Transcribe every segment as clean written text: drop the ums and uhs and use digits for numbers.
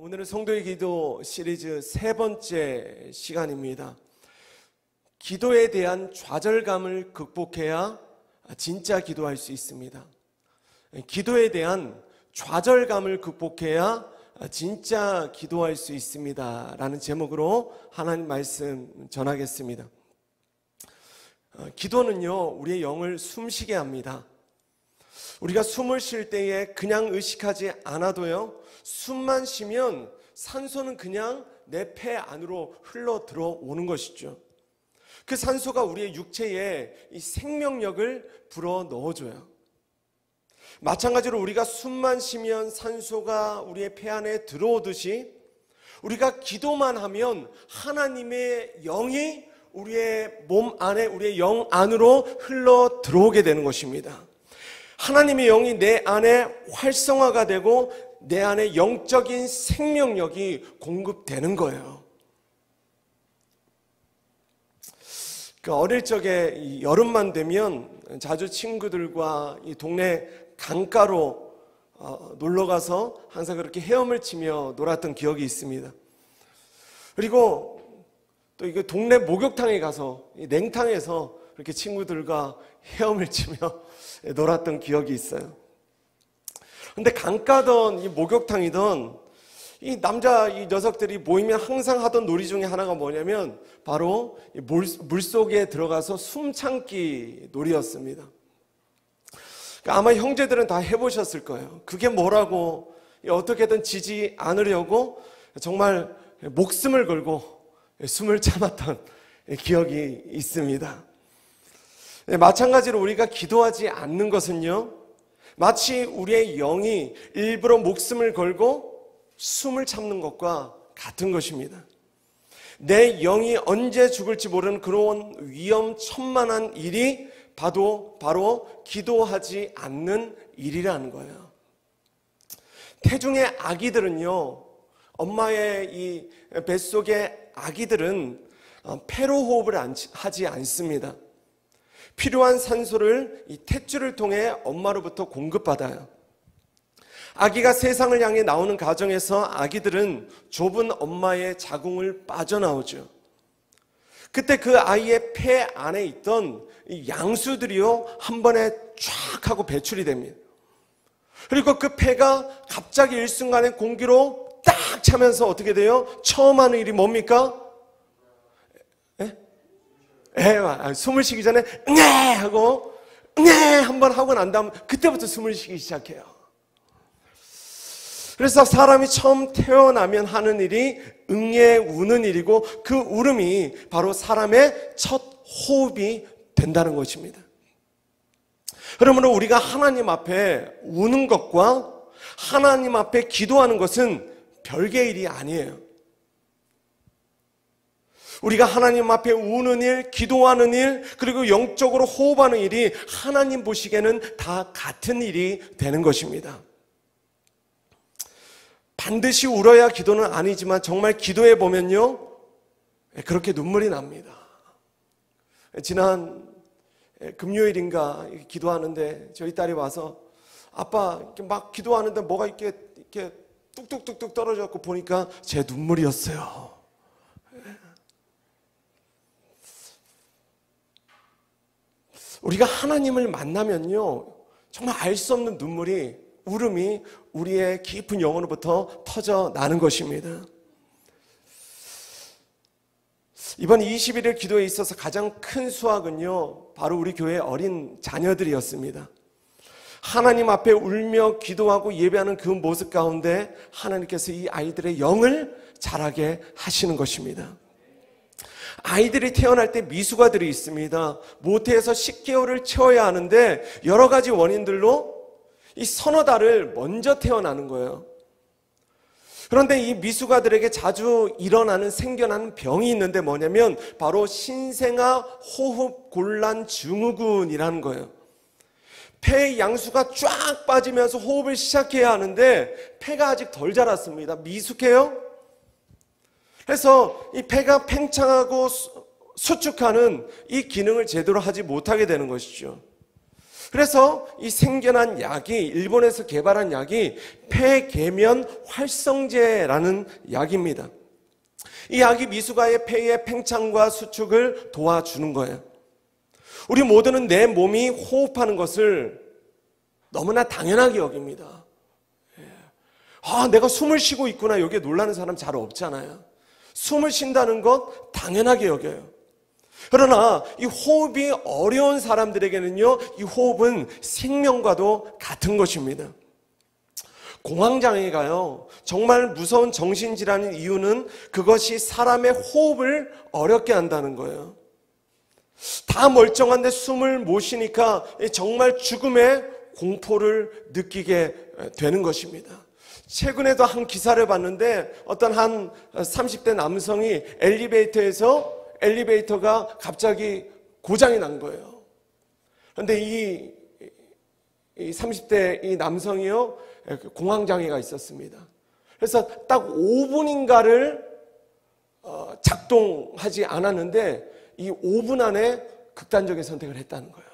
오늘은 성도의 기도 시리즈 세 번째 시간입니다. 기도에 대한 좌절감을 극복해야 진짜 기도할 수 있습니다. 기도에 대한 좌절감을 극복해야 진짜 기도할 수 있습니다. 라는 제목으로 하나님 말씀 전하겠습니다. 기도는요, 우리의 영을 숨쉬게 합니다. 우리가 숨을 쉴 때에 그냥 의식하지 않아도요, 숨만 쉬면 산소는 그냥 내 폐 안으로 흘러 들어오는 것이죠. 그 산소가 우리의 육체에 이 생명력을 불어 넣어줘요. 마찬가지로 우리가 숨만 쉬면 산소가 우리의 폐 안에 들어오듯이 우리가 기도만 하면 하나님의 영이 우리의 몸 안에, 우리의 영 안으로 흘러 들어오게 되는 것입니다. 하나님의 영이 내 안에 활성화가 되고 내 안에 영적인 생명력이 공급되는 거예요. 어릴 적에 여름만 되면 자주 친구들과 이 동네 강가로 놀러 가서 항상 그렇게 헤엄을 치며 놀았던 기억이 있습니다. 그리고 또 이게 동네 목욕탕에 가서 이 냉탕에서 그렇게 친구들과 헤엄을 치며 놀았던 기억이 있어요. 근데 강가든 이 목욕탕이든 이 녀석들이 모이면 항상 하던 놀이 중에 하나가 뭐냐면 바로 물속에 들어가서 숨참기 놀이였습니다. 아마 형제들은 다 해보셨을 거예요. 그게 뭐라고 어떻게든 지지 않으려고 정말 목숨을 걸고 숨을 참았던 기억이 있습니다. 마찬가지로 우리가 기도하지 않는 것은요, 마치 우리의 영이 일부러 목숨을 걸고 숨을 참는 것과 같은 것입니다. 내 영이 언제 죽을지 모르는 그런 위험천만한 일이 바로 기도하지 않는 일이라는 거예요. 태중의 아기들은요, 엄마의 이 뱃속의 아기들은 폐로 호흡을 하지 않습니다. 필요한 산소를 이 탯줄을 통해 엄마로부터 공급받아요. 아기가 세상을 향해 나오는 과정에서 아기들은 좁은 엄마의 자궁을 빠져나오죠. 그때 그 아이의 폐 안에 있던 이 양수들이요, 한 번에 쫙 하고 배출이 됩니다. 그리고 그 폐가 갑자기 일순간에 공기로 딱 차면서 어떻게 돼요? 처음 하는 일이 뭡니까? 숨을 쉬기 전에 응애 하고 응애 한번 하고 난 다음 그때부터 숨을 쉬기 시작해요. 그래서 사람이 처음 태어나면 하는 일이 응애 우는 일이고 그 울음이 바로 사람의 첫 호흡이 된다는 것입니다. 그러므로 우리가 하나님 앞에 우는 것과 하나님 앞에 기도하는 것은 별개의 일이 아니에요. 우리가 하나님 앞에 우는 일, 기도하는 일, 그리고 영적으로 호흡하는 일이 하나님 보시기에는 다 같은 일이 되는 것입니다. 반드시 울어야 기도는 아니지만 정말 기도해 보면요, 그렇게 눈물이 납니다. 지난 금요일인가 기도하는데 저희 딸이 와서 아빠 이렇게 막 기도하는데 뭐가 이렇게 뚝뚝뚝뚝 떨어져갖고 보니까 제 눈물이었어요. 우리가 하나님을 만나면요, 정말 알 수 없는 눈물이, 울음이 우리의 깊은 영혼으로부터 터져 나는 것입니다. 이번 21일 기도에 있어서 가장 큰 수확은요, 바로 우리 교회 어린 자녀들이었습니다. 하나님 앞에 울며 기도하고 예배하는 그 모습 가운데 하나님께서 이 아이들의 영을 자라게 하시는 것입니다. 아이들이 태어날 때 미숙아들이 있습니다. 모태에서 10개월을 채워야 하는데 여러 가지 원인들로 이 서너 달을 먼저 태어나는 거예요. 그런데 이 미숙아들에게 자주 생겨나는 병이 있는데 뭐냐면 바로 신생아 호흡 곤란 증후군이라는 거예요. 폐의 양수가 쫙 빠지면서 호흡을 시작해야 하는데 폐가 아직 덜 자랐습니다. 미숙해요? 그래서 이 폐가 팽창하고 수축하는 이 기능을 제대로 하지 못하게 되는 것이죠. 그래서 이 생겨난 약이, 일본에서 개발한 약이 폐계면 활성제라는 약입니다. 이 약이 미숙아의 폐의 팽창과 수축을 도와주는 거예요. 우리 모두는 내 몸이 호흡하는 것을 너무나 당연하게 여깁니다. 내가 숨을 쉬고 있구나, 여기에 놀라는 사람 잘 없잖아요. 숨을 쉰다는 것 당연하게 여겨요. 그러나 이 호흡이 어려운 사람들에게는요, 이 호흡은 생명과도 같은 것입니다. 공황장애가요, 정말 무서운 정신질환인 이유는 그것이 사람의 호흡을 어렵게 한다는 거예요. 다 멀쩡한데 숨을 못 쉬니까 정말 죽음의 공포를 느끼게 되는 것입니다. 최근에도 한 기사를 봤는데 어떤 한 30대 남성이 엘리베이터가 갑자기 고장이 난 거예요. 그런데 이 30대 이 남성이요, 공황장애가 있었습니다. 그래서 딱 5분인가를 작동하지 않았는데 이 5분 안에 극단적인 선택을 했다는 거예요.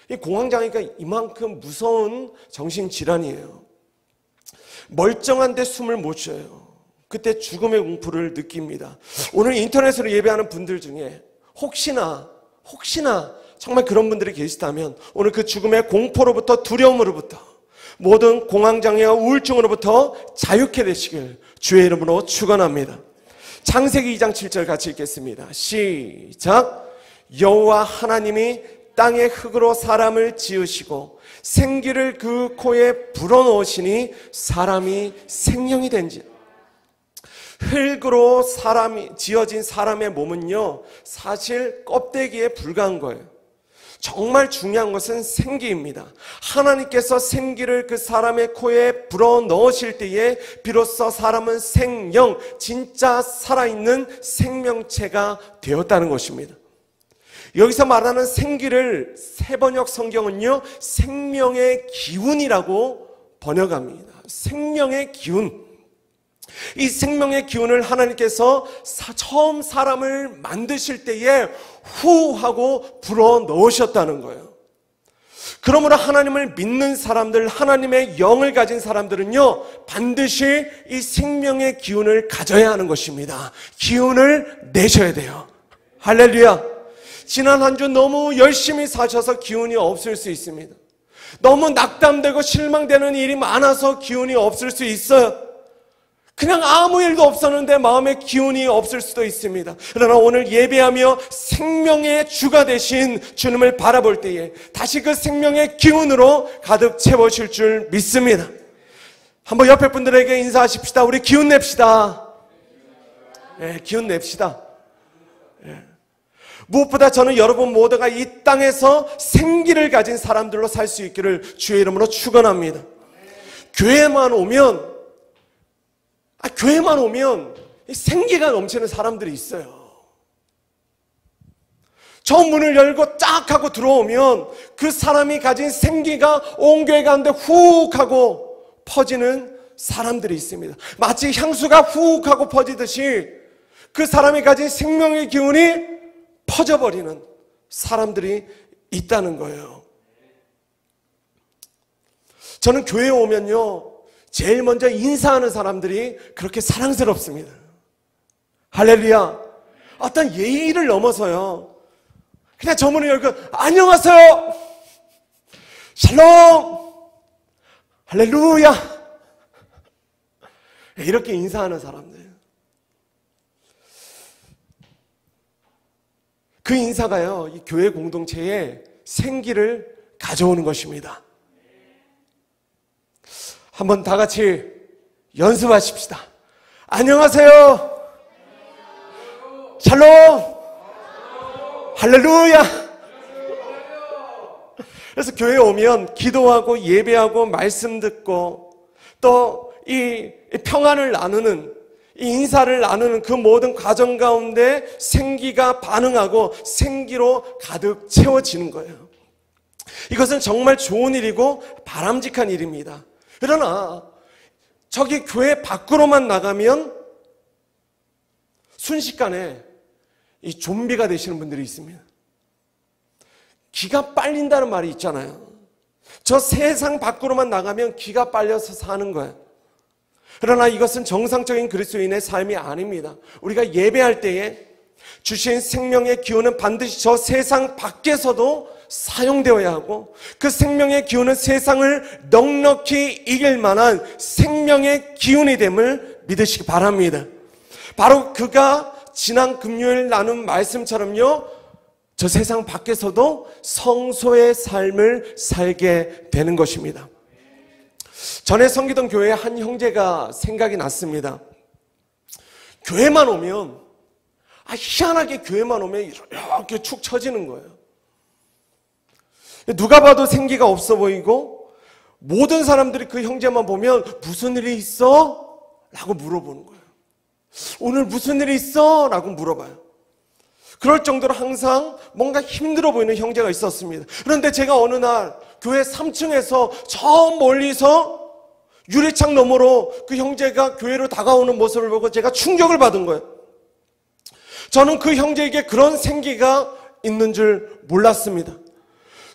이 공황장애가 이만큼 무서운 정신질환이에요. 멀쩡한데 숨을 못 쉬어요. 그때 죽음의 공포를 느낍니다. 오늘 인터넷으로 예배하는 분들 중에 혹시나 정말 그런 분들이 계시다면 오늘 그 죽음의 공포로부터, 두려움으로부터, 모든 공황장애와 우울증으로부터 자유케 되시길 주의 이름으로 축원합니다. 창세기 2장 7절 같이 읽겠습니다. 시작. 여호와 하나님이 땅의 흙으로 사람을 지으시고 생기를 그 코에 불어넣으시니 사람이 생명이 된지. 흙으로 지어진 사람의 몸은요, 사실 껍데기에 불과한 거예요. 정말 중요한 것은 생기입니다. 하나님께서 생기를 그 사람의 코에 불어넣으실 때에 비로소 사람은 생명, 진짜 살아있는 생명체가 되었다는 것입니다. 여기서 말하는 생기를 세번역 성경은요, 생명의 기운이라고 번역합니다. 생명의 기운. 이 생명의 기운을 하나님께서 처음 사람을 만드실 때에 후 하고 불어넣으셨다는 거예요. 그러므로 하나님을 믿는 사람들, 하나님의 영을 가진 사람들은요, 반드시 이 생명의 기운을 가져야 하는 것입니다. 기운을 내셔야 돼요. 할렐루야. 지난 한 주 너무 열심히 사셔서 기운이 없을 수 있습니다. 너무 낙담되고 실망되는 일이 많아서 기운이 없을 수 있어요. 그냥 아무 일도 없었는데 마음에 기운이 없을 수도 있습니다. 그러나 오늘 예배하며 생명의 주가 되신 주님을 바라볼 때에 다시 그 생명의 기운으로 가득 채워질 줄 믿습니다. 한번 옆에 분들에게 인사하십시다. 우리 기운 냅시다. 기운 냅시다. 무엇보다 저는 여러분 모두가 이 땅에서 생기를 가진 사람들로 살 수 있기를 주의 이름으로 축원합니다. 교회만 오면 생기가 넘치는 사람들이 있어요. 저 문을 열고 쫙 하고 들어오면 그 사람이 가진 생기가 온 교회 가운데 훅 하고 퍼지는 사람들이 있습니다. 마치 향수가 훅 하고 퍼지듯이 그 사람이 가진 생명의 기운이 퍼져버리는 사람들이 있다는 거예요. 저는 교회에 오면요, 제일 먼저 인사하는 사람들이 그렇게 사랑스럽습니다. 할렐루야. 어떤 예의를 넘어서요, 그냥 저 문을 열고 안녕하세요, 샬롬, 할렐루야, 이렇게 인사하는 사람들. 그 인사가요, 이 교회 공동체에 생기를 가져오는 것입니다. 한번 다 같이 연습하십시다. 안녕하세요, 샬롬, 할렐루야. 그래서 교회에 오면 기도하고 예배하고 말씀 듣고 또 이 평안을 나누는, 이 인사를 나누는 그 모든 과정 가운데 생기가 반응하고 생기로 가득 채워지는 거예요. 이것은 정말 좋은 일이고 바람직한 일입니다. 그러나 저기 교회 밖으로만 나가면 순식간에 이 좀비가 되시는 분들이 있습니다. 기가 빨린다는 말이 있잖아요. 저 세상 밖으로만 나가면 기가 빨려서 사는 거예요. 그러나 이것은 정상적인 그리스도인의 삶이 아닙니다. 우리가 예배할 때에 주신 생명의 기운은 반드시 저 세상 밖에서도 사용되어야 하고, 그 생명의 기운은 세상을 넉넉히 이길 만한 생명의 기운이 됨을 믿으시기 바랍니다. 바로 그가 지난 금요일 나눈 말씀처럼요, 저 세상 밖에서도 성소의 삶을 살게 되는 것입니다. 전에 섬기던 교회의 한 형제가 생각이 났습니다. 교회만 오면, 희한하게 교회만 오면 이렇게 축 처지는 거예요. 누가 봐도 생기가 없어 보이고, 모든 사람들이 그 형제만 보면 무슨 일이 있어? 라고 물어보는 거예요. 오늘 무슨 일이 있어? 라고 물어봐요. 그럴 정도로 항상 뭔가 힘들어 보이는 형제가 있었습니다. 그런데 제가 어느 날 교회 3층에서 저 멀리서 유리창 너머로 그 형제가 교회로 다가오는 모습을 보고 제가 충격을 받은 거예요. 저는 그 형제에게 그런 생기가 있는 줄 몰랐습니다.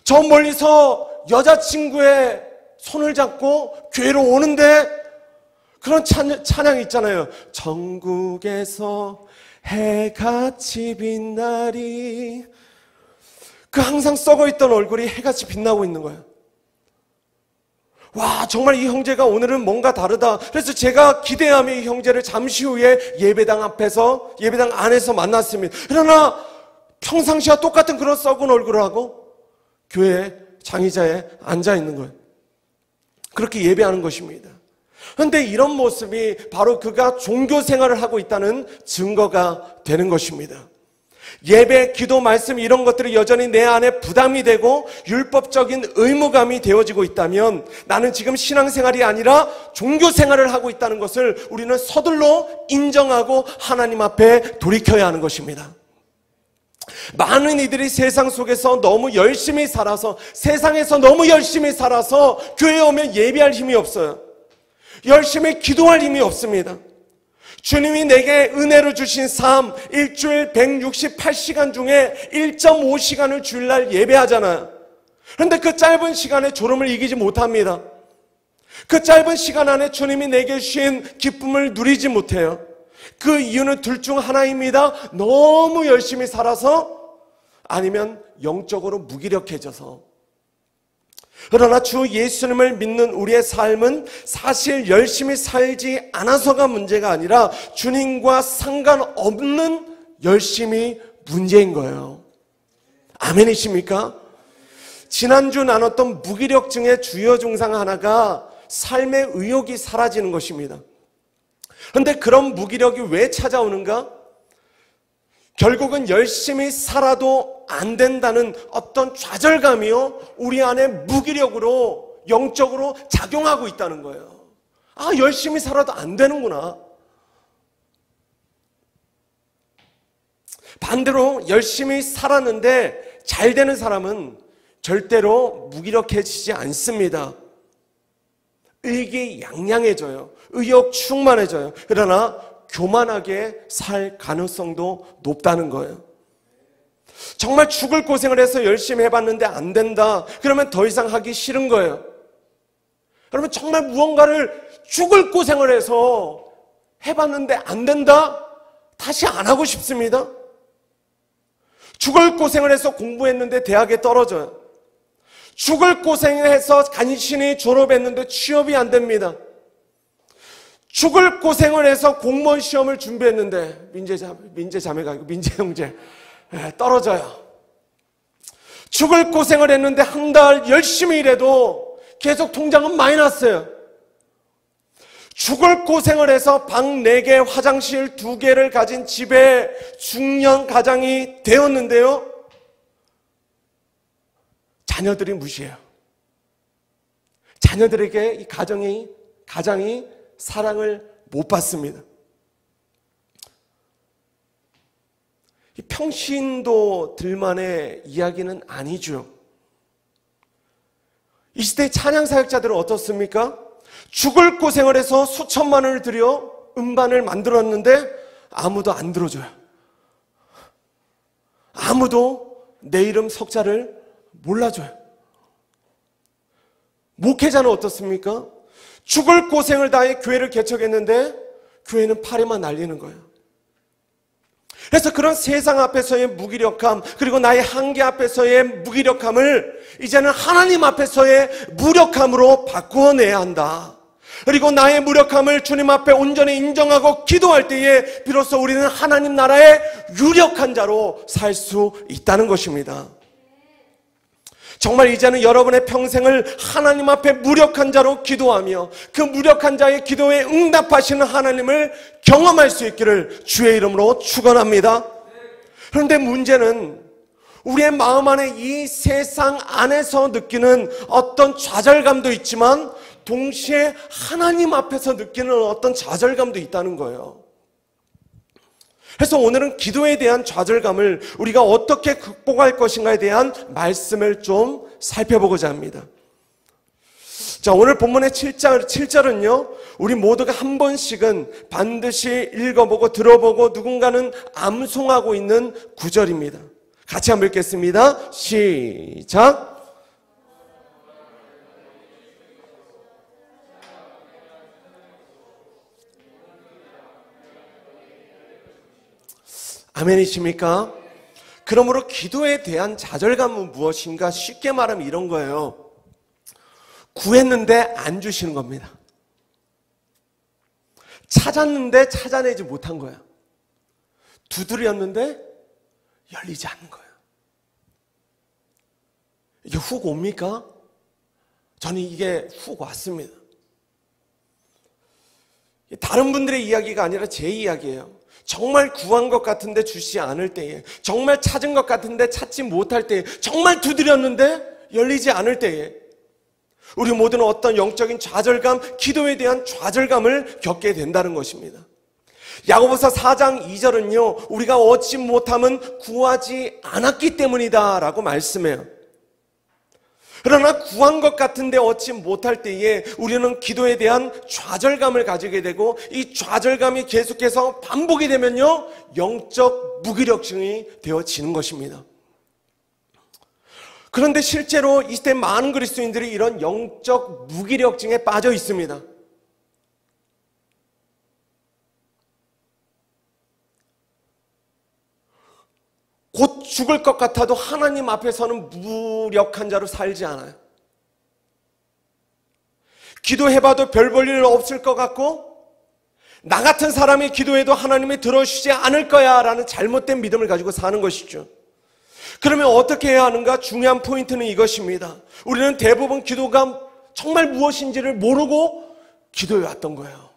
저 멀리서 여자친구의 손을 잡고 교회로 오는데 그런 찬양이 있잖아요. 전국에서 해같이 빛나리. 그 항상 썩어있던 얼굴이 해같이 빛나고 있는 거예요. 와, 정말 이 형제가 오늘은 뭔가 다르다. 그래서 제가 기대하며 이 형제를 잠시 후에 예배당 안에서 만났습니다. 그러나 평상시와 똑같은 그런 썩은 얼굴을 하고 교회 장의자에 앉아 있는 거예요. 그렇게 예배하는 것입니다. 그런데 이런 모습이 바로 그가 종교 생활을 하고 있다는 증거가 되는 것입니다. 예배, 기도, 말씀 이런 것들이 여전히 내 안에 부담이 되고 율법적인 의무감이 되어지고 있다면 나는 지금 신앙생활이 아니라 종교생활을 하고 있다는 것을 우리는 서둘러 인정하고 하나님 앞에 돌이켜야 하는 것입니다. 많은 이들이 세상 속에서 너무 열심히 살아서, 세상에서 너무 열심히 살아서 교회에 오면 예배할 힘이 없어요. 열심히 기도할 힘이 없습니다. 주님이 내게 은혜로 주신 삶, 일주일 168시간 중에 1.5시간을 주일날 예배하잖아요. 그런데 그 짧은 시간에 졸음을 이기지 못합니다. 그 짧은 시간 안에 주님이 내게 주신 기쁨을 누리지 못해요. 그 이유는 둘 중 하나입니다. 너무 열심히 살아서, 아니면 영적으로 무기력해져서. 그러나 주 예수님을 믿는 우리의 삶은 사실 열심히 살지 않아서가 문제가 아니라 주님과 상관없는 열심이 문제인 거예요. 아멘이십니까? 지난주 나눴던 무기력증의 주요 증상 하나가 삶의 의욕이 사라지는 것입니다. 그런데 그런 무기력이 왜 찾아오는가? 결국은 열심히 살아도 안 된다는 어떤 좌절감이요, 우리 안에 무기력으로 영적으로 작용하고 있다는 거예요. 열심히 살아도 안 되는구나. 반대로 열심히 살았는데 잘 되는 사람은 절대로 무기력해지지 않습니다. 의기양양해져요. 의욕 충만해져요. 그러나 교만하게 살 가능성도 높다는 거예요. 정말 죽을 고생을 해서 열심히 해봤는데 안 된다. 그러면 더 이상 하기 싫은 거예요. 그러면 정말 무언가를 죽을 고생을 해서 해봤는데 안 된다? 다시 안 하고 싶습니다. 죽을 고생을 해서 공부했는데 대학에 떨어져요. 죽을 고생을 해서 간신히 졸업했는데 취업이 안 됩니다. 죽을 고생을 해서 공무원 시험을 준비했는데 민재자매가 아니고 민재형제 떨어져요. 죽을 고생을 했는데 한 달 열심히 일해도 계속 통장은 마이너스예요. 죽을 고생을 해서 방 4개, 화장실 2개를 가진 집에 중년 가장이 되었는데요, 자녀들이 무시해요. 자녀들에게 이 가장이 사랑을 못 받습니다. 이 평신도들만의 이야기는 아니죠. 이 시대의 찬양 사역자들은 어떻습니까? 죽을 고생을 해서 수천만 원을 들여 음반을 만들었는데 아무도 안 들어줘요. 아무도 내 이름 석자를 몰라줘요. 목회자는 어떻습니까? 죽을 고생을 다해 교회를 개척했는데 교회는 파리만 날리는 거예요. 그래서 그런 세상 앞에서의 무기력함, 그리고 나의 한계 앞에서의 무기력함을 이제는 하나님 앞에서의 무력함으로 바꾸어내야 한다. 그리고 나의 무력함을 주님 앞에 온전히 인정하고 기도할 때에 비로소 우리는 하나님 나라의 유력한 자로 살 수 있다는 것입니다. 정말 이제는 여러분의 평생을 하나님 앞에 무력한 자로 기도하며 그 무력한 자의 기도에 응답하시는 하나님을 경험할 수 있기를 주의 이름으로 축원합니다. 그런데 문제는 우리의 마음 안에 이 세상 안에서 느끼는 어떤 좌절감도 있지만 동시에 하나님 앞에서 느끼는 어떤 좌절감도 있다는 거예요. 그래서 오늘은 기도에 대한 좌절감을 우리가 어떻게 극복할 것인가에 대한 말씀을 좀 살펴보고자 합니다. 자, 오늘 본문의 7절은요, 우리 모두가 한 번씩은 반드시 읽어보고 들어보고 누군가는 암송하고 있는 구절입니다. 같이 한번 읽겠습니다. 시작! 아멘이십니까? 그러므로 기도에 대한 좌절감은 무엇인가? 쉽게 말하면 이런 거예요. 구했는데 안 주시는 겁니다. 찾았는데 찾아내지 못한 거예요. 두드렸는데 열리지 않는 거예요. 이게 훅 옵니까? 저는 이게 훅 왔습니다. 다른 분들의 이야기가 아니라 제 이야기예요. 정말 구한 것 같은데 주시지 않을 때에, 정말 찾은 것 같은데 찾지 못할 때에, 정말 두드렸는데 열리지 않을 때에 우리 모두는 어떤 영적인 좌절감, 기도에 대한 좌절감을 겪게 된다는 것입니다. 야고보서 4장 2절은요, 우리가 얻지 못함은 구하지 않았기 때문이다 라고 말씀해요. 그러나 구한 것 같은데 얻지 못할 때에 우리는 기도에 대한 좌절감을 가지게 되고, 이 좌절감이 계속해서 반복이 되면요, 영적 무기력증이 되어지는 것입니다. 그런데 실제로 이 시대 많은 그리스도인들이 이런 영적 무기력증에 빠져 있습니다. 곧 죽을 것 같아도 하나님 앞에서는 무력한 자로 살지 않아요. 기도해봐도 별 볼 일 없을 것 같고, 나 같은 사람이 기도해도 하나님이 들어주시지 않을 거야 라는 잘못된 믿음을 가지고 사는 것이죠. 그러면 어떻게 해야 하는가? 중요한 포인트는 이것입니다. 우리는 대부분 기도가 정말 무엇인지를 모르고 기도해 왔던 거예요.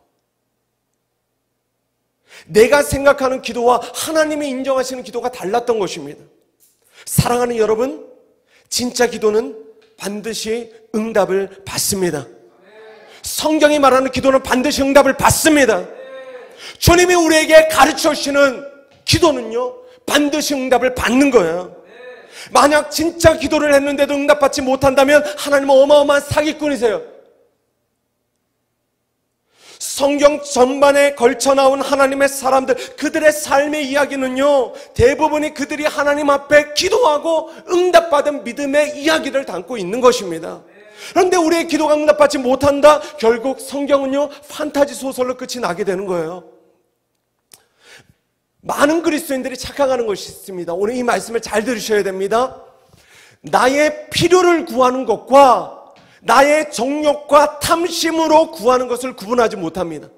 내가 생각하는 기도와 하나님이 인정하시는 기도가 달랐던 것입니다. 사랑하는 여러분, 진짜 기도는 반드시 응답을 받습니다. 성경이 말하는 기도는 반드시 응답을 받습니다. 주님이 우리에게 가르쳐 주시는 기도는요, 반드시 응답을 받는 거예요. 만약 진짜 기도를 했는데도 응답받지 못한다면 하나님은 어마어마한 사기꾼이세요. 성경 전반에 걸쳐 나온 하나님의 사람들, 그들의 삶의 이야기는요, 대부분이 그들이 하나님 앞에 기도하고 응답받은 믿음의 이야기를 담고 있는 것입니다. 그런데 우리의 기도가 응답받지 못한다? 결국 성경은요, 판타지 소설로 끝이 나게 되는 거예요. 많은 그리스도인들이 착각하는 것이 있습니다. 오늘 이 말씀을 잘 들으셔야 됩니다. 나의 필요를 구하는 것과 나의 정욕과 탐심으로 구하는 것을 구분하지 못합니다.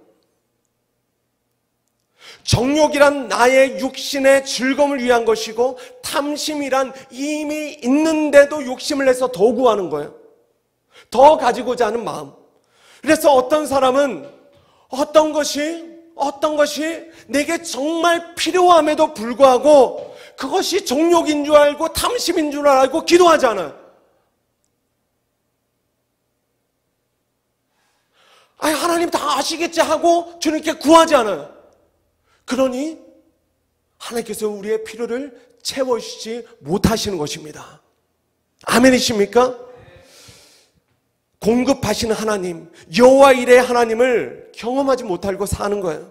정욕이란 나의 육신의 즐거움을 위한 것이고, 탐심이란 이미 있는데도 욕심을 내서 더 구하는 거예요. 더 가지고자 하는 마음. 그래서 어떤 사람은 어떤 것이 내게 정말 필요함에도 불구하고 그것이 정욕인 줄 알고 탐심인 줄 알고 기도하지 않아요. 아니, 하나님 다 아시겠지 하고 주님께 구하지 않아요. 그러니 하나님께서 우리의 필요를 채워주지 못하시는 것입니다. 아멘이십니까? 공급하시는 하나님, 여호와 일의 하나님을 경험하지 못하고 사는 거예요.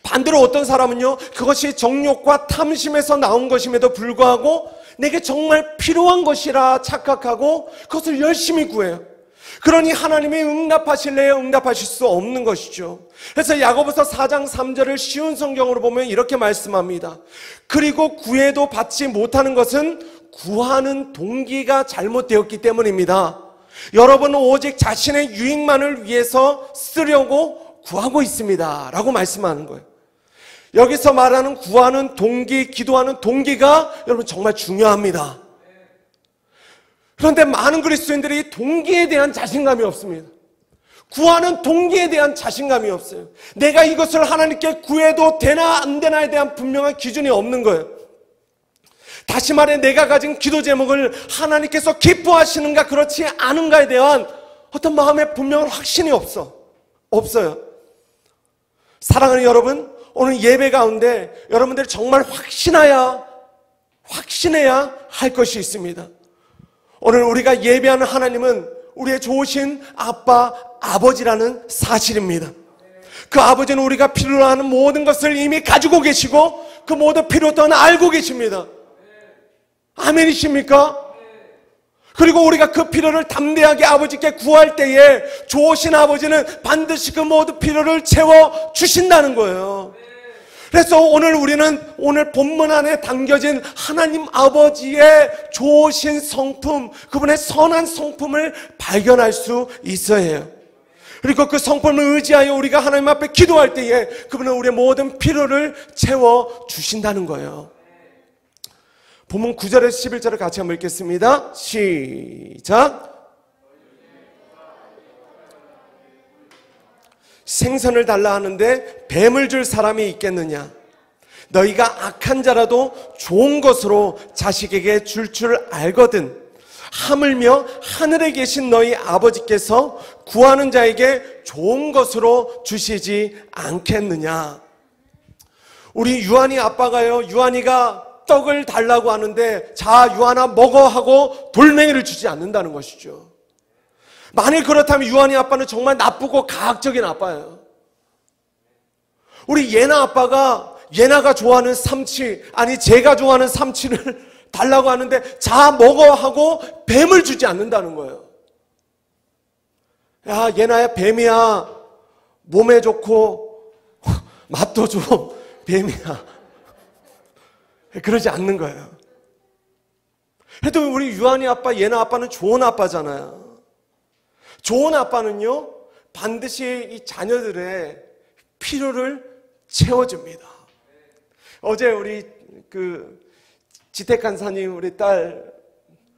반대로 어떤 사람은요, 그것이 정욕과 탐심에서 나온 것임에도 불구하고 내게 정말 필요한 것이라 착각하고 그것을 열심히 구해요. 그러니 하나님이 응답하실래요? 응답하실 수 없는 것이죠. 그래서 야고보서 4장 3절을 쉬운 성경으로 보면 이렇게 말씀합니다. 그리고 구해도 받지 못하는 것은 구하는 동기가 잘못되었기 때문입니다. 여러분은 오직 자신의 유익만을 위해서 쓰려고 구하고 있습니다 라고 말씀하는 거예요. 여기서 말하는 구하는 동기, 기도하는 동기가 여러분 정말 중요합니다. 그런데 많은 그리스도인들이 동기에 대한 자신감이 없습니다. 구하는 동기에 대한 자신감이 없어요. 내가 이것을 하나님께 구해도 되나 안 되나에 대한 분명한 기준이 없는 거예요. 다시 말해 내가 가진 기도 제목을 하나님께서 기뻐하시는가 그렇지 않은가에 대한 어떤 마음의 분명한 확신이 없어요. 사랑하는 여러분, 오늘 예배 가운데 여러분들이 정말 확신해야 할 것이 있습니다. 오늘 우리가 예배하는 하나님은 우리의 좋으신 아빠, 아버지라는 사실입니다. 그 아버지는 우리가 필요로 하는 모든 것을 이미 가지고 계시고 그 모든 필요도는 알고 계십니다. 아멘이십니까? 그리고 우리가 그 필요를 담대하게 아버지께 구할 때에 좋으신 아버지는 반드시 그 모든 필요를 채워주신다는 거예요. 그래서 오늘 본문 안에 담겨진 하나님 아버지의 좋으신 성품, 그분의 선한 성품을 발견할 수 있어야 해요. 그리고 그 성품을 의지하여 우리가 하나님 앞에 기도할 때에 그분은 우리의 모든 필요를 채워주신다는 거예요. 본문 9절에서 11절을 같이 한번 읽겠습니다. 시작. 생선을 달라 하는데 뱀을 줄 사람이 있겠느냐? 너희가 악한 자라도 좋은 것으로 자식에게 줄 알거든. 하물며 하늘에 계신 너희 아버지께서 구하는 자에게 좋은 것으로 주시지 않겠느냐? 우리 유한이 아빠가요, 유한이가 떡을 달라고 하는데 자 유한아 먹어 하고 돌멩이를 주지 않는다는 것이죠. 만일 그렇다면 유한이 아빠는 정말 나쁘고 가학적인 아빠예요. 우리 예나 아빠가 예나가 좋아하는 삼치, 아니 제가 좋아하는 삼치를 달라고 하는데 자 먹어 하고 뱀을 주지 않는다는 거예요. 야 예나야 뱀이야, 몸에 좋고 맛도 좀 뱀이야, 그러지 않는 거예요. 그래도 우리 유한이 아빠, 예나 아빠는 좋은 아빠잖아요. 좋은 아빠는요 반드시 이 자녀들의 필요를 채워줍니다. 어제 우리 그 지택간사님 우리 딸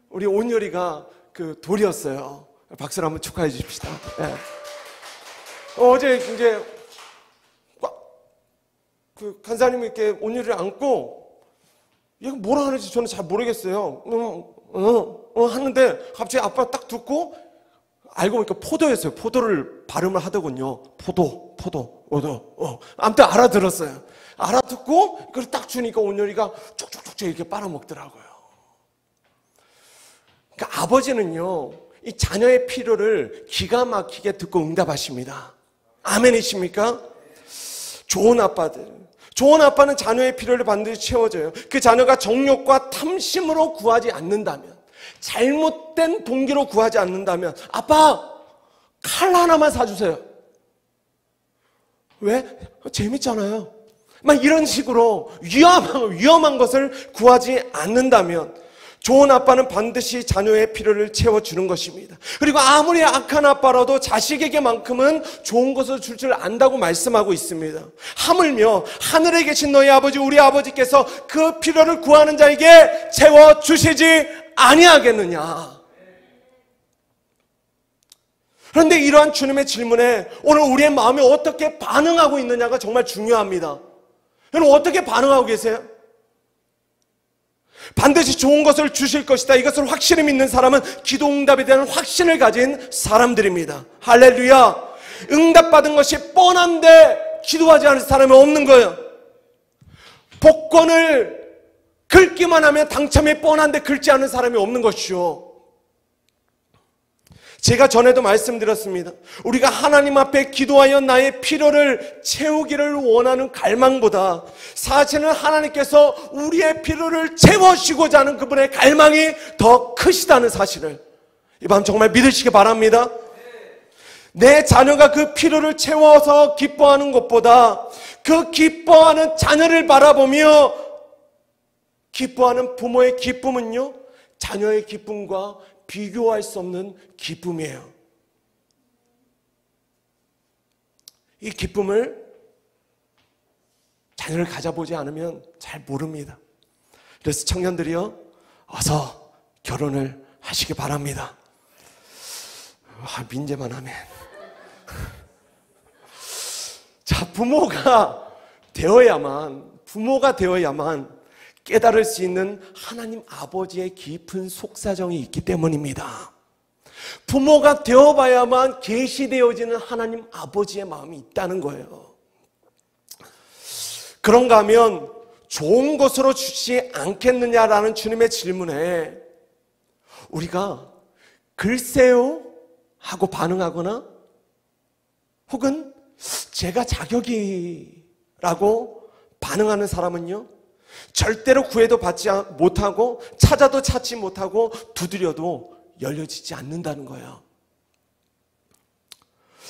우리 온유리가 그 돌이었어요. 박수를 한번 축하해 주십시다. 네. 어제 이제 그 간사님이 이렇게 온유리를 안고 얘가 뭐라 하는지 저는 잘 모르겠어요. 하는데 갑자기 아빠가 딱 듣고 알고 보니까 포도였어요. 포도를 발음을 하더군요. 포도. 아무튼 알아들었어요. 알아듣고 그걸 딱 주니까 온유리가 쭉쭉쭉 이렇게 빨아먹더라고요. 그러니까 아버지는요 이 자녀의 필요를 기가 막히게 듣고 응답하십니다. 아멘이십니까? 좋은 아빠는 자녀의 필요를 반드시 채워줘요. 그 자녀가 정욕과 탐심으로 구하지 않는다면, 잘못된 동기로 구하지 않는다면 아빠 칼 하나만 사주세요. 왜? 재밌잖아요. 막 이런 식으로 위험한 것을 구하지 않는다면 좋은 아빠는 반드시 자녀의 필요를 채워주는 것입니다. 그리고 아무리 악한 아빠라도 자식에게만큼은 좋은 것을 줄 줄 안다고 말씀하고 있습니다. 하물며 하늘에 계신 너희 아버지, 우리 아버지께서 그 필요를 구하는 자에게 채워주시지 아니하겠느냐. 그런데 이러한 주님의 질문에 오늘 우리의 마음이 어떻게 반응하고 있느냐가 정말 중요합니다. 여러분 어떻게 반응하고 계세요? 반드시 좋은 것을 주실 것이다, 이것을 확실히 믿는 사람은 기도 응답에 대한 확신을 가진 사람들입니다. 할렐루야. 응답받은 것이 뻔한데 기도하지 않은 사람이 없는 거예요. 복권을 긁기만 하면 당첨이 뻔한데 긁지 않은 사람이 없는 것이죠. 제가 전에도 말씀드렸습니다. 우리가 하나님 앞에 기도하여 나의 필요를 채우기를 원하는 갈망보다 사실은 하나님께서 우리의 필요를 채워주시고자 하는 그분의 갈망이 더 크시다는 사실을 이 밤 정말 믿으시기 바랍니다. 내 자녀가 그 필요를 채워서 기뻐하는 것보다 그 기뻐하는 자녀를 바라보며 기뻐하는 부모의 기쁨은요, 자녀의 기쁨과 비교할 수 없는 기쁨이에요. 이 기쁨을 자녀를 가져보지 않으면 잘 모릅니다. 그래서 청년들이요, 어서 결혼을 하시기 바랍니다. 민재만 하면. 자, 부모가 되어야만 깨달을 수 있는 하나님 아버지의 깊은 속사정이 있기 때문입니다. 부모가 되어봐야만 계시되어지는 하나님 아버지의 마음이 있다는 거예요. 그런가 하면 좋은 것으로 주지 않겠느냐라는 주님의 질문에 우리가 글쎄요 하고 반응하거나 혹은 제가 자격이라고 반응하는 사람은요, 절대로 구해도 받지 못하고 찾아도 찾지 못하고 두드려도 열려지지 않는다는 거예요.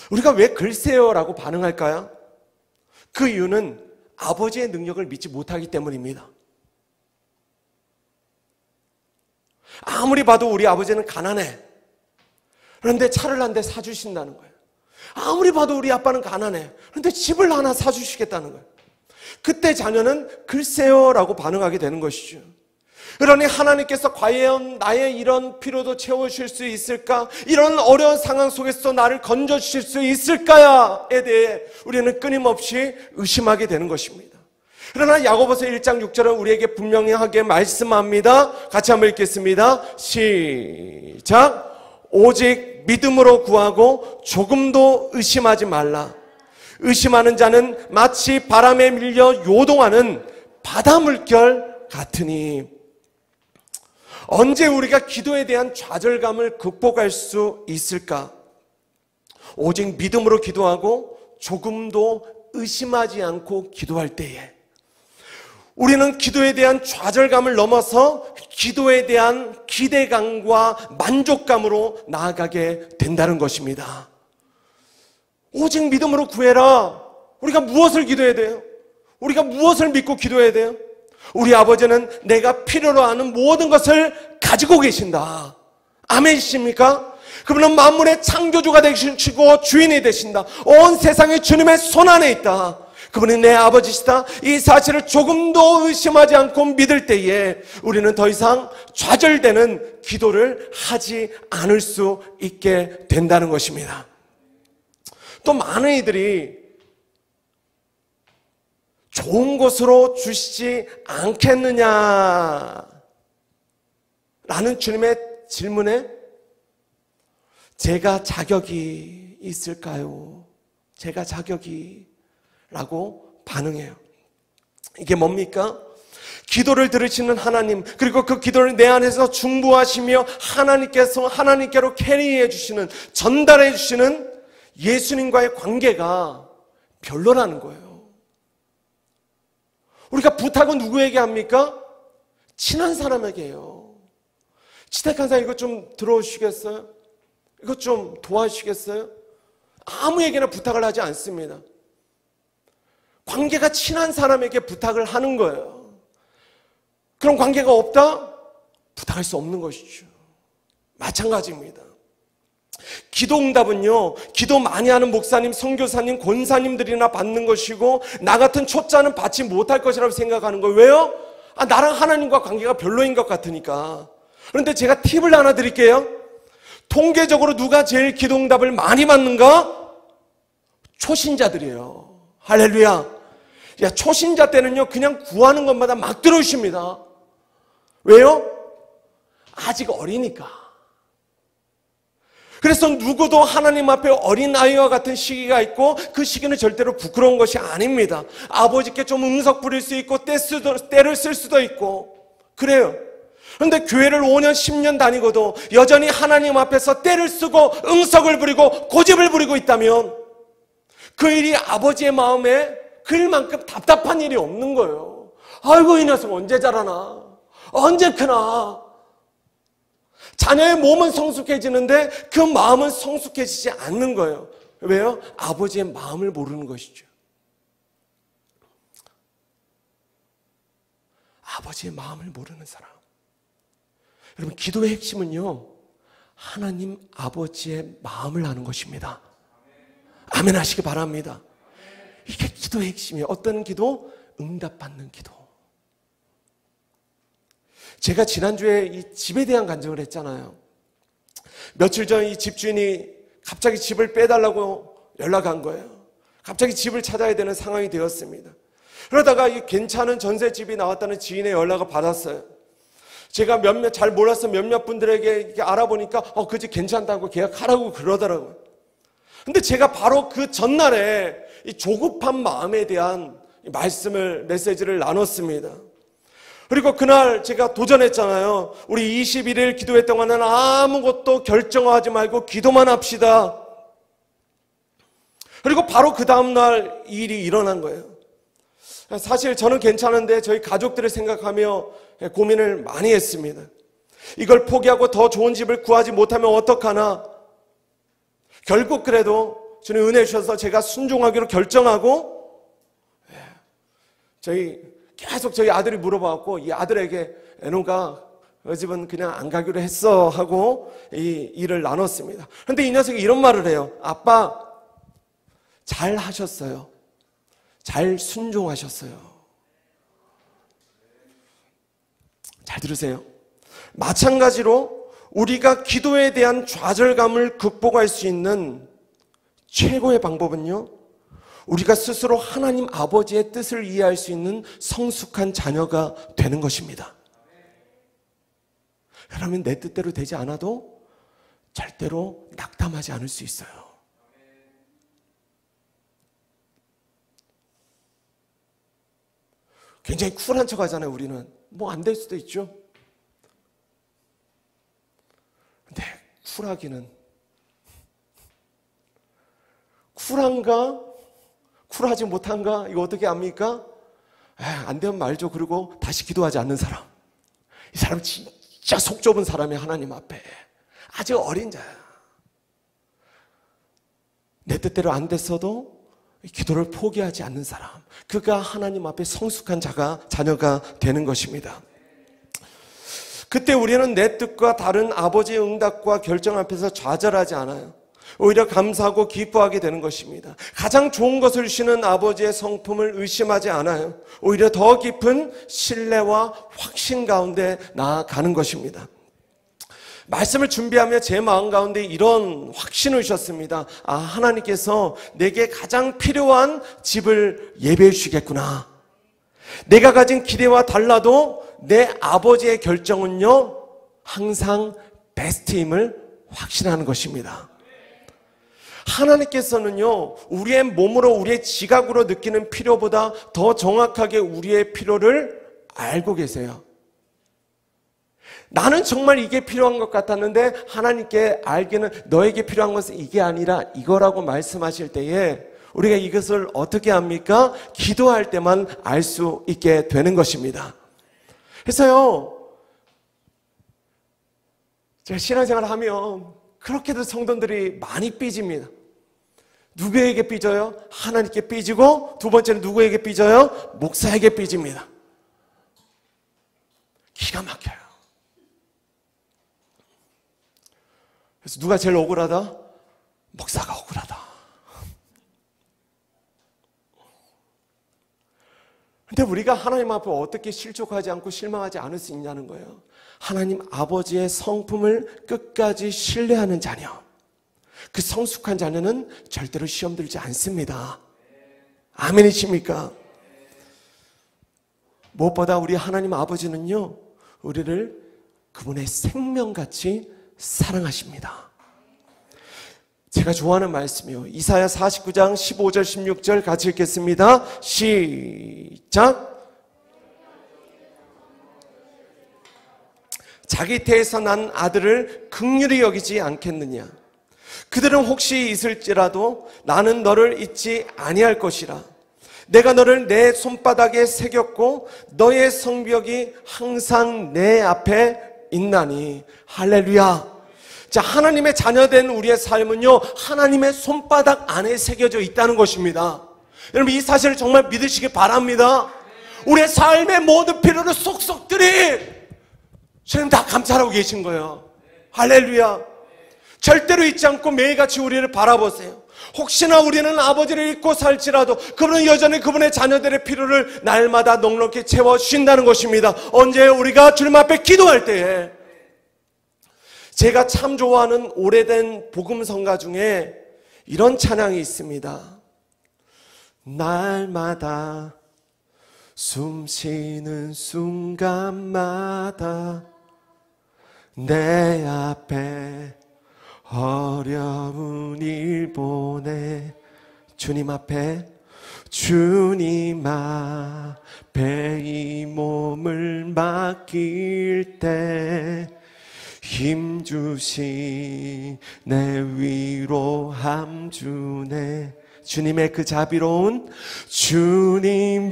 우리가 왜 글쎄요 라고 반응할까요? 그 이유는 아버지의 능력을 믿지 못하기 때문입니다. 아무리 봐도 우리 아버지는 가난해. 그런데 차를 한 대 사주신다는 거예요. 아무리 봐도 우리 아빠는 가난해. 그런데 집을 하나 사주시겠다는 거예요. 그때 자녀는 글쎄요 라고 반응하게 되는 것이죠. 그러니 하나님께서 과연 나의 이런 필요도 채워주실 수 있을까? 이런 어려운 상황 속에서 나를 건져주실 수 있을까에 대해 우리는 끊임없이 의심하게 되는 것입니다. 그러나 야고보서 1장 6절은 우리에게 분명하게 말씀합니다. 같이 한번 읽겠습니다. 시작. 오직 믿음으로 구하고 조금도 의심하지 말라. 의심하는 자는 마치 바람에 밀려 요동하는 바다 물결 같으니. 언제 우리가 기도에 대한 좌절감을 극복할 수 있을까? 오직 믿음으로 기도하고 조금도 의심하지 않고 기도할 때에 우리는 기도에 대한 좌절감을 넘어서 기도에 대한 기대감과 만족감으로 나아가게 된다는 것입니다. 오직 믿음으로 구해라. 우리가 무엇을 기도해야 돼요? 우리가 무엇을 믿고 기도해야 돼요? 우리 아버지는 내가 필요로 하는 모든 것을 가지고 계신다. 아멘이십니까? 그분은 만물의 창조주가 되시고 주인이 되신다. 온 세상이 주님의 손 안에 있다. 그분이 내 아버지시다. 이 사실을 조금도 의심하지 않고 믿을 때에 우리는 더 이상 좌절되는 기도를 하지 않을 수 있게 된다는 것입니다. 또 많은 이들이 좋은 것으로 주시지 않겠느냐 라는 주님의 질문에 제가 자격이 있을까요? 제가 자격이 라고 반응해요. 이게 뭡니까? 기도를 들으시는 하나님, 그리고 그 기도를 내 안에서 중보하시며 하나님께로 캐리해 주시는, 전달해 주시는 예수님과의 관계가 별로라는 거예요. 우리가 부탁은 누구에게 합니까? 친한 사람에게 해요. 지택한 사람 이것 좀 들어오시겠어요? 이것 좀 도와주시겠어요? 아무에게나 부탁을 하지 않습니다. 관계가 친한 사람에게 부탁을 하는 거예요. 그런 관계가 없다? 부탁할 수 없는 것이죠. 마찬가지입니다. 기도 응답은요, 기도 많이 하는 목사님, 선교사님, 권사님들이나 받는 것이고 나 같은 초짜는 받지 못할 것이라고 생각하는 거예요. 왜요? 나랑 하나님과 관계가 별로인 것 같으니까. 그런데 제가 팁을 하나 드릴게요. 통계적으로 누가 제일 기도 응답을 많이 받는가? 초신자들이에요. 할렐루야. 야, 초신자 때는요, 그냥 구하는 것마다 막 들어오십니다. 왜요? 아직 어리니까. 그래서 누구도 하나님 앞에 어린아이와 같은 시기가 있고 그 시기는 절대로 부끄러운 것이 아닙니다. 아버지께 좀 응석 부릴 수 있고 때를 쓸 수도 있고 그래요. 그런데 교회를 5년, 10년 다니고도 여전히 하나님 앞에서 떼를 쓰고 응석을 부리고 고집을 부리고 있다면 그 일이 아버지의 마음에 그 일만큼 답답한 일이 없는 거예요. 아이고, 이 녀석 언제 자라나? 언제 크나? 자녀의 몸은 성숙해지는데 그 마음은 성숙해지지 않는 거예요. 왜요? 아버지의 마음을 모르는 것이죠. 아버지의 마음을 모르는 사람. 여러분, 기도의 핵심은요, 하나님 아버지의 마음을 아는 것입니다. 아멘 하시기 바랍니다. 이게 기도의 핵심이에요. 어떤 기도? 응답받는 기도. 제가 지난주에 이 집에 대한 간증을 했잖아요. 며칠 전 이 집주인이 갑자기 집을 빼달라고 연락한 거예요. 갑자기 집을 찾아야 되는 상황이 되었습니다. 그러다가 이 괜찮은 전셋집이 나왔다는 지인의 연락을 받았어요. 제가 잘 몰라서 몇몇 분들에게 이렇게 알아보니까 그 집 괜찮다고 계약하라고 그러더라고요. 근데 제가 바로 그 전날에 이 조급한 마음에 대한 메시지를 나눴습니다. 그리고 그날 제가 도전했잖아요. 우리 21일 기도회 동안은 아무것도 결정하지 말고 기도만 합시다. 그리고 바로 그 다음날 이 일이 일어난 거예요. 사실 저는 괜찮은데 저희 가족들을 생각하며 고민을 많이 했습니다. 이걸 포기하고 더 좋은 집을 구하지 못하면 어떡하나. 결국 그래도 주님 은혜 주셔서 제가 순종하기로 결정하고, 계속 저희 아들이 물어봐갖고 이 아들에게 애노가 그 집은 그냥 안 가기로 했어 하고 이 일을 나눴습니다. 그런데 이 녀석이 이런 말을 해요. 아빠, 잘 하셨어요. 잘 순종하셨어요. 잘 들으세요. 마찬가지로 우리가 기도에 대한 좌절감을 극복할 수 있는 최고의 방법은요, 우리가 스스로 하나님 아버지의 뜻을 이해할 수 있는 성숙한 자녀가 되는 것입니다. 그러면 내 뜻대로 되지 않아도 절대로 낙담하지 않을 수 있어요. 굉장히 쿨한 척 하잖아요, 우리는. 뭐 안 될 수도 있죠. 근데 쿨한가? 쿨하지 못한가? 이거 어떻게 압니까? 안 되면 말죠. 그리고 다시 기도하지 않는 사람. 이 사람 진짜 속 좁은 사람이 하나님 앞에. 아직 어린 자야. 내 뜻대로 안 됐어도 기도를 포기하지 않는 사람. 그가 하나님 앞에 성숙한 자녀가 되는 것입니다. 그때 우리는 내 뜻과 다른 아버지의 응답과 결정 앞에서 좌절하지 않아요. 오히려 감사하고 기뻐하게 되는 것입니다. 가장 좋은 것을 주시는 아버지의 성품을 의심하지 않아요. 오히려 더 깊은 신뢰와 확신 가운데 나아가는 것입니다. 말씀을 준비하며 제 마음 가운데 이런 확신을 주셨습니다. 하나님께서 내게 가장 필요한 집을 예배해 주시겠구나. 내가 가진 기대와 달라도 내 아버지의 결정은요, 항상 베스트임을 확신하는 것입니다. 하나님께서는요, 우리의 몸으로, 우리의 지각으로 느끼는 필요보다 더 정확하게 우리의 필요를 알고 계세요. 나는 정말 이게 필요한 것 같았는데 하나님께 알기는 너에게 필요한 것은 이게 아니라 이거라고 말씀하실 때에 우리가 이것을 어떻게 합니까? 기도할 때만 알 수 있게 되는 것입니다. 그래서요, 제가 신앙생활을 하면 그렇게도 성도들이 많이 삐집니다. 누구에게 삐져요? 하나님께 삐지고, 두 번째는 누구에게 삐져요? 목사에게 삐집니다. 기가 막혀요. 그래서 누가 제일 억울하다? 목사가 억울하다. 근데 우리가 하나님 앞에 어떻게 실족하지 않고 실망하지 않을 수 있냐는 거예요. 하나님 아버지의 성품을 끝까지 신뢰하는 자녀. 그 성숙한 자녀는 절대로 시험 들지 않습니다. 아멘이십니까? 무엇보다 우리 하나님 아버지는요, 우리를 그분의 생명같이 사랑하십니다. 제가 좋아하는 말씀이요. 이사야 49장 15절 16절 같이 읽겠습니다. 시작. 자기 태에서 난 아들을 긍휼히 여기지 않겠느냐. 그들은 혹시 있을지라도 나는 너를 잊지 아니할 것이라. 내가 너를 내 손바닥에 새겼고 너의 성벽이 항상 내 앞에 있나니. 할렐루야. 자, 하나님의 자녀된 우리의 삶은요, 하나님의 손바닥 안에 새겨져 있다는 것입니다. 여러분, 이 사실을 정말 믿으시기 바랍니다. 우리의 삶의 모든 필요를 속속들이 주님 다 감찰하고 계신 거예요. 할렐루야. 절대로 잊지 않고 매일같이 우리를 바라보세요. 혹시나 우리는 아버지를 잊고 살지라도 그분은 여전히 그분의 자녀들의 필요를 날마다 넉넉히 채워주신다는 것입니다. 언제? 우리가 주님 앞에 기도할 때에. 제가 참 좋아하는 오래된 복음성가 중에 이런 찬양이 있습니다. 날마다 숨 쉬는 순간마다 내 앞에 어려운 일 보내. 주님 앞에, 주님 앞에 이 몸을 맡길 때 힘주시 내 위로함 주네. 주님의 그 자비로운, 주님의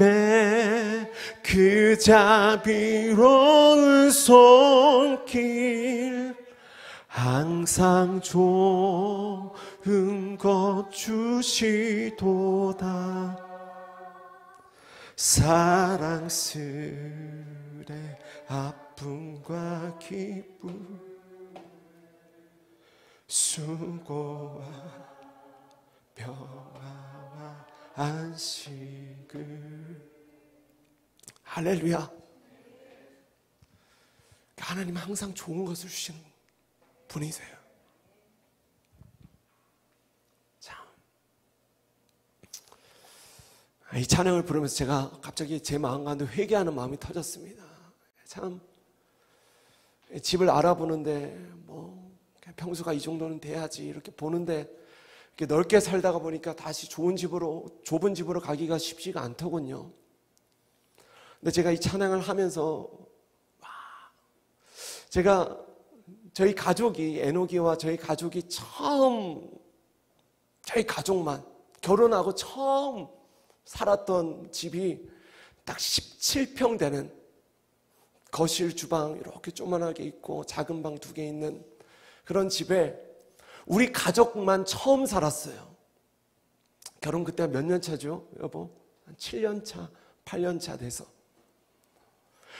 그 자비로운 손길 항상 좋은 것 주시도다. 사랑스레 아픔과 기쁨 수고와 평화와 안식을. 할렐루야. 하나님 항상 좋은 것을 주시는 분이세요. 참, 이 찬양을 부르면서 제가 갑자기 제 마음 가운데 회개하는 마음이 터졌습니다. 참, 집을 알아보는데 뭐 평수가 이 정도는 돼야지 이렇게 보는데 이렇게 넓게 살다가 보니까 다시 좁은 집으로 가기가 쉽지가 않더군요. 근데 제가 이 찬양을 하면서 제가 저희 가족이, 에녹이와 저희 가족이 처음, 저희 가족만 결혼하고 처음 살았던 집이 딱 17평 되는 거실, 주방 이렇게 조그만하게 있고 작은 방 2개 있는 그런 집에 우리 가족만 처음 살았어요. 결혼 그때가 몇 년 차죠, 여보? 한 7년 차, 8년 차 돼서.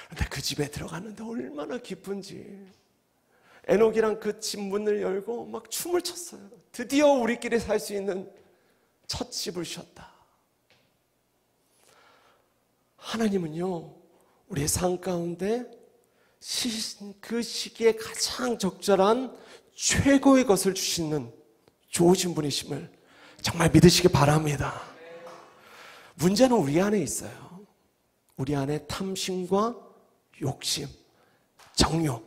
근데 그 집에 들어갔는데 얼마나 기쁜지. 에녹이랑 그 집 문을 열고 막 춤을 췄어요. 드디어 우리끼리 살 수 있는 첫 집을 쉬었다. 하나님은요, 우리의 삶 가운데 그 시기에 가장 적절한 최고의 것을 주시는 좋으신 분이심을 정말 믿으시기 바랍니다. 문제는 우리 안에 있어요. 우리 안에 탐심과 욕심, 정욕,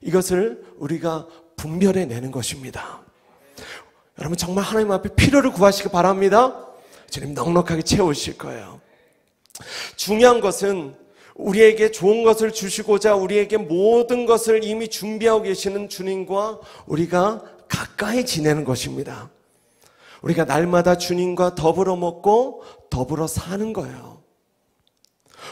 이것을 우리가 분별해내는 것입니다. 여러분 정말 하나님 앞에 필요를 구하시기 바랍니다. 주님 넉넉하게 채우실 거예요. 중요한 것은 우리에게 좋은 것을 주시고자 우리에게 모든 것을 이미 준비하고 계시는 주님과 우리가 가까이 지내는 것입니다. 우리가 날마다 주님과 더불어 먹고 더불어 사는 거예요.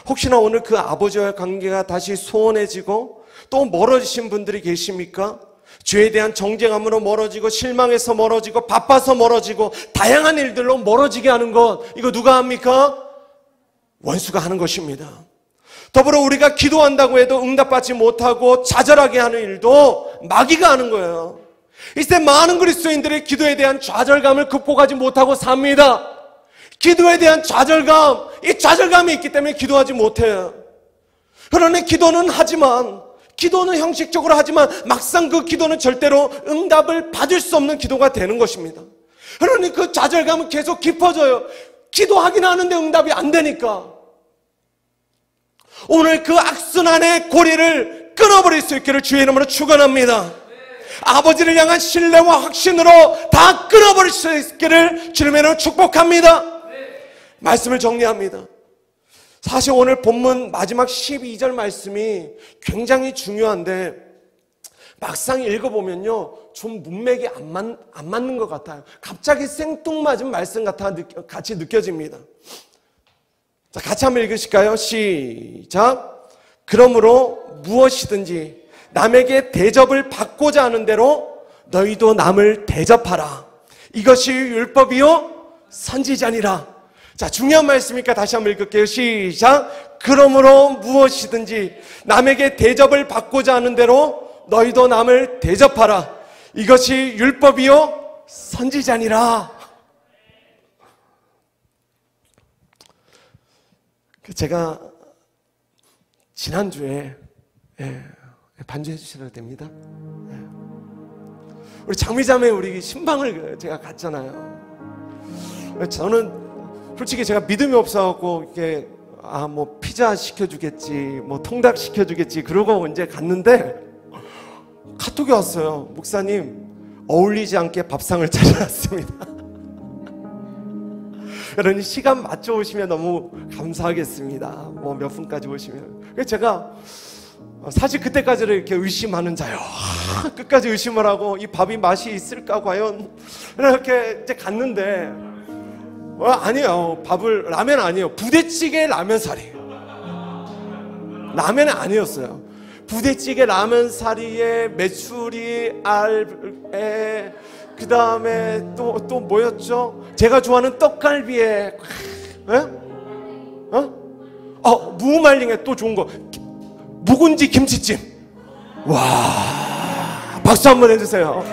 혹시나 오늘 그 아버지와의 관계가 다시 소원해지고 또 멀어지신 분들이 계십니까? 죄에 대한 정죄감으로 멀어지고 실망해서 멀어지고 바빠서 멀어지고 다양한 일들로 멀어지게 하는 것, 이거 누가 합니까? 원수가 하는 것입니다. 더불어 우리가 기도한다고 해도 응답받지 못하고 좌절하게 하는 일도 마귀가 하는 거예요. 이때 많은 그리스도인들이 기도에 대한 좌절감을 극복하지 못하고 삽니다. 기도에 대한 좌절감, 이 좌절감이 있기 때문에 기도하지 못해요. 그러니 기도는 형식적으로 하지만 막상 그 기도는 절대로 응답을 받을 수 없는 기도가 되는 것입니다. 그러니 그 좌절감은 계속 깊어져요. 기도하긴 하는데 응답이 안 되니까. 오늘 그 악순환의 고리를 끊어버릴 수 있기를 주의 이름으로 축원합니다. 아버지를 향한 신뢰와 확신으로 다 끊어버릴 수 있기를 주님의 이름으로 축복합니다. 말씀을 정리합니다. 사실 오늘 본문 마지막 12절 말씀이 굉장히 중요한데 막상 읽어보면요, 좀 문맥이 안 맞는 것 같아요. 갑자기 생뚱맞은 말씀 같이 느껴집니다. 자, 같이 한번 읽으실까요? 시작. 그러므로 무엇이든지 남에게 대접을 받고자 하는 대로 너희도 남을 대접하라. 이것이 율법이요 선지자니라. 자, 중요한 말씀이니까 다시 한번 읽을게요. 시작. 그러므로 무엇이든지 남에게 대접을 받고자 하는 대로 너희도 남을 대접하라. 이것이 율법이요 선지자니라. 제가 지난주에 반주해 주셔도 됩니다. 우리 장미자매 우리 신방을 제가 갔잖아요. 저는 솔직히 제가 믿음이 없어갖고 이렇게 뭐 피자 시켜주겠지, 뭐 통닭 시켜주겠지 그러고 이제 갔는데 카톡이 왔어요. 목사님 어울리지 않게 밥상을 차려놨습니다. 그러니 시간 맞춰 오시면 너무 감사하겠습니다. 뭐 몇 분까지 오시면. 그래서 제가 사실 그때까지는 이렇게 의심하는 자요. 끝까지 의심을 하고 이 밥이 맛이 있을까 과연 이렇게 이제 갔는데 아니에요. 라면 아니에요. 부대찌개 라면사리. 라면은 아니었어요. 부대찌개 라면사리에 메추리 알에 그 다음에 또 뭐였죠? 제가 좋아하는 떡갈비에 무말랭에 또 좋은 거 묵은지 김치찜. 와, 박수 한번 해주세요.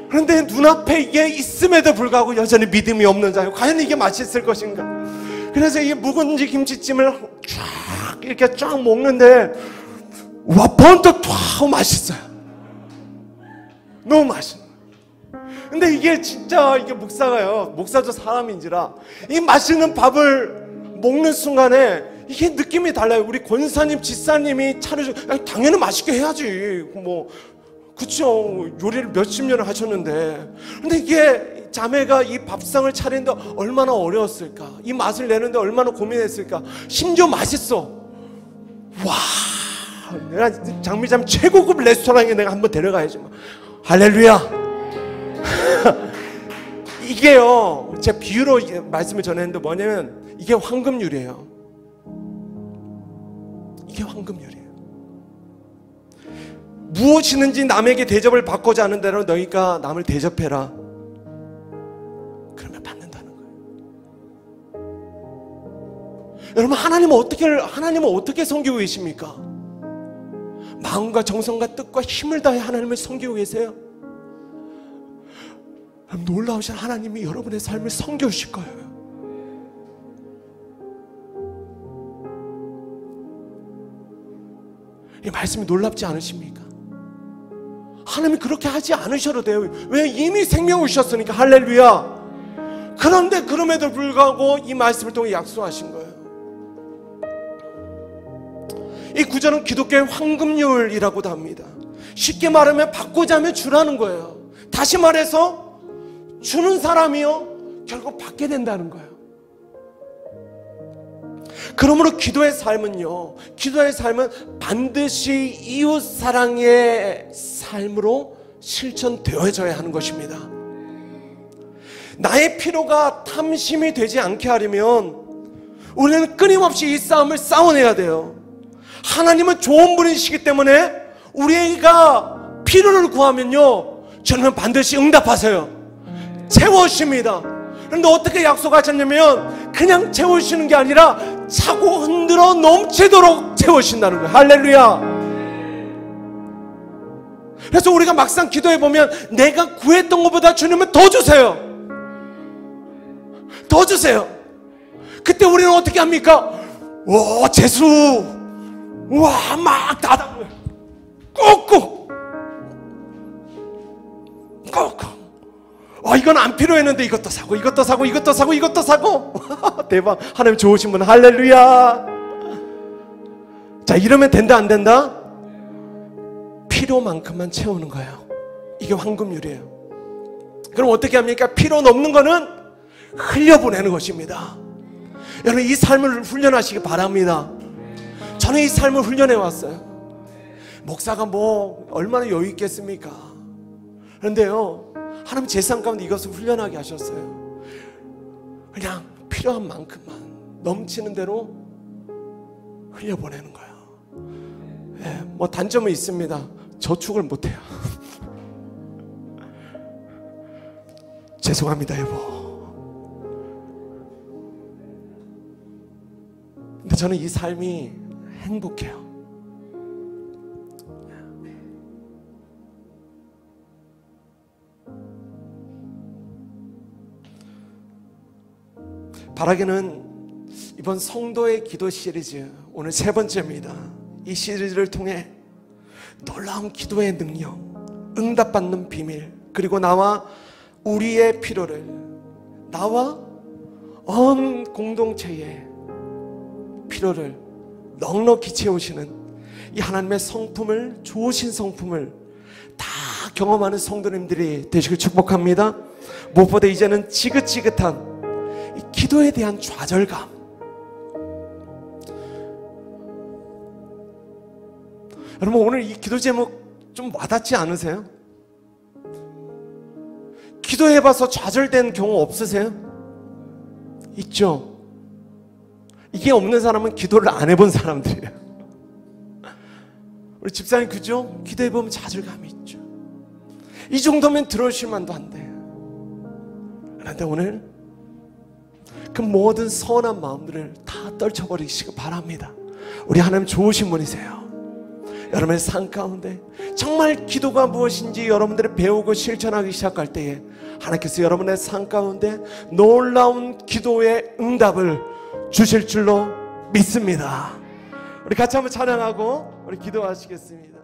그런데 눈앞에 이게 있음에도 불구하고 여전히 믿음이 없는 자예요. 과연 이게 맛있을 것인가? 그래서 이 묵은지 김치찜을 쫙 이렇게 쫙 먹는데 와, 번뜩 와 맛있어요. 너무 맛있어요. 근데 이게 진짜 이게 목사도 사람인지라 이 맛있는 밥을 먹는 순간에 이게 느낌이 달라요. 우리 권사님, 지사님이 차려줘. 당연히 맛있게 해야지. 뭐 그쵸, 요리를 몇십 년을 하셨는데. 근데 이게 자매가 이 밥상을 차리는데 얼마나 어려웠을까, 이 맛을 내는데 얼마나 고민했을까. 심지어 맛있어. 와, 내가 장미자매 최고급 레스토랑에 내가 한번 데려가야지. 할렐루야. 이게요, 제 비유로 말씀을 전했는데 뭐냐면 이게 황금률이에요. 이게 황금률이에요. 무엇이든지 남에게 대접을 받고자 하는 대로 너희가 남을 대접해라. 그러면 받는다는 거예요. 여러분, 하나님은 어떻게 섬기고 계십니까? 마음과 정성과 뜻과 힘을 다해 하나님을 섬기고 계세요. 놀라우신 하나님이 여러분의 삶을 섬겨주실 거예요. 이 말씀이 놀랍지 않으십니까? 하나님이 그렇게 하지 않으셔도 돼요. 왜? 이미 생명을 주셨으니까. 할렐루야. 그런데 그럼에도 불구하고 이 말씀을 통해 약속하신 거예요. 이 구절은 기독교의 황금률이라고도 합니다. 쉽게 말하면 받고자 하면 주라는 거예요. 다시 말해서 주는 사람이요 결국 받게 된다는 거예요. 그러므로 기도의 삶은 반드시 이웃사랑의 삶으로 실천되어져야 하는 것입니다. 나의 필요가 탐심이 되지 않게 하려면 우리는 끊임없이 이 싸움을 싸워내야 돼요. 하나님은 좋은 분이시기 때문에 우리가 필요를 구하면요 주님은 반드시 응답하세요. 채워주십니다. 그런데 어떻게 약속하셨냐면 그냥 채우시는 게 아니라 차고 흔들어 넘치도록 채우신다는 거예요. 할렐루야. 그래서 우리가 막상 기도해보면 내가 구했던 것보다 주님은 더 주세요. 더 주세요. 그때 우리는 어떻게 합니까? 와, 재수, 와, 막 닫아, 꾹꾹, 꾹꾹. 이건 안 필요했는데 이것도 사고, 이것도 사고, 이것도 사고, 이것도 사고. 대박. 하나님 좋으신 분, 할렐루야. 자, 이러면 된다, 안 된다? 필요만큼만 채우는 거예요. 이게 황금률이에요. 그럼 어떻게 합니까? 필요 넘는 거는 흘려보내는 것입니다. 여러분, 이 삶을 훈련하시기 바랍니다. 저는 이 삶을 훈련해 왔어요. 목사가 뭐 얼마나 여유 있겠습니까? 그런데요, 하나님 제 삶 가운데 이것을 훈련하게 하셨어요. 그냥 필요한 만큼만 넘치는 대로 흘려보내는 거예요. 예, 뭐 단점은 있습니다. 저축을 못해요. 죄송합니다, 여보. 근데 저는 이 삶이 행복해요. 바라기는 이번 성도의 기도 시리즈 오늘 3번째입니다. 이 시리즈를 통해 놀라운 기도의 능력, 응답받는 비밀, 그리고 나와 우리의 필요를, 나와 온 공동체의 필요를 넉넉히 채우시는 이 하나님의 성품을, 좋으신 성품을 다 경험하는 성도님들이 되시길 축복합니다. 무엇보다 이제는 지긋지긋한 이 기도에 대한 좌절감, 여러분 오늘 이 기도 제목 좀 와닿지 않으세요? 기도해봐서 좌절된 경우 없으세요? 있죠? 이게 없는 사람은 기도를 안 해본 사람들이에요. 우리 집사님 그죠? 기도해보면 좌절감이 있죠. 이 정도면 들어오실 만도 한데, 그런데 오늘 그 모든 선한 마음들을 다 떨쳐버리시기 바랍니다. 우리 하나님 좋으신 분이세요. 여러분의 삶 가운데 정말 기도가 무엇인지 여러분들이 배우고 실천하기 시작할 때에 하나님께서 여러분의 삶 가운데 놀라운 기도의 응답을 주실 줄로 믿습니다. 우리 같이 한번 찬양하고 우리 기도하시겠습니다.